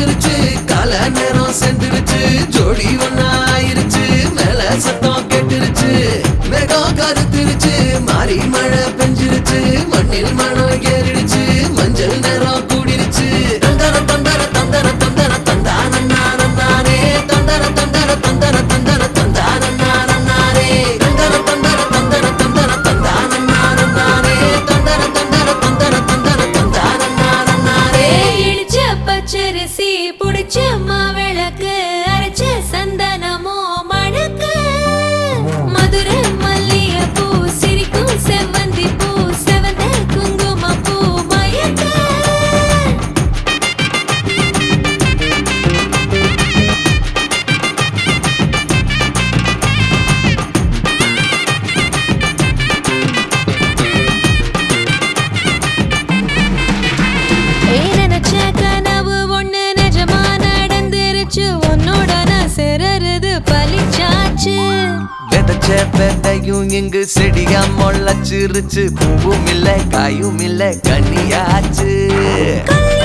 வந்துருச்சு கால நேரம் செந்துருச்சு ஜோடி ஒன்னா ஆயிருச்சு மேல சத்தம் கெட்டுருச்சு மேகம் கருத்துருச்சு மாறி மழை பெஞ்சிருச்சு மண்ணில் மனம் ஏறிடுச்சு மஞ்சள் நேரம் கூடிருச்சு தந்தர தந்தர தந்தர தந்தர தந்தானே தந்தர தந்தர தந்தர தந்தர தந்தானே தந்தர தந்தர தந்தர தந்தர தந்தானே தந்தர தந்தர தந்தர தந்தர தந்தானே இடிச்ச பச்சரிசி புடிச்ச மாவிளக்கு அரைச்ச சந்தனமோ மணக்கு மதுரை மல்லிகை பூ சிரிக்கும் செவ்வந்தி பூ செவந்த குங்கும பூ மயக்க நினைச்ச கனவு ஒண்ணு நிஜமா நடந்துருச்சு உன்னோட நான் சிறருது பலிச்சாச்சு விதைச்ச விதையும் இங்கு செடியா முளைச்சிருச்சு பூவும் இல்ல காயும் இல்ல கனியாச்சு கல்ல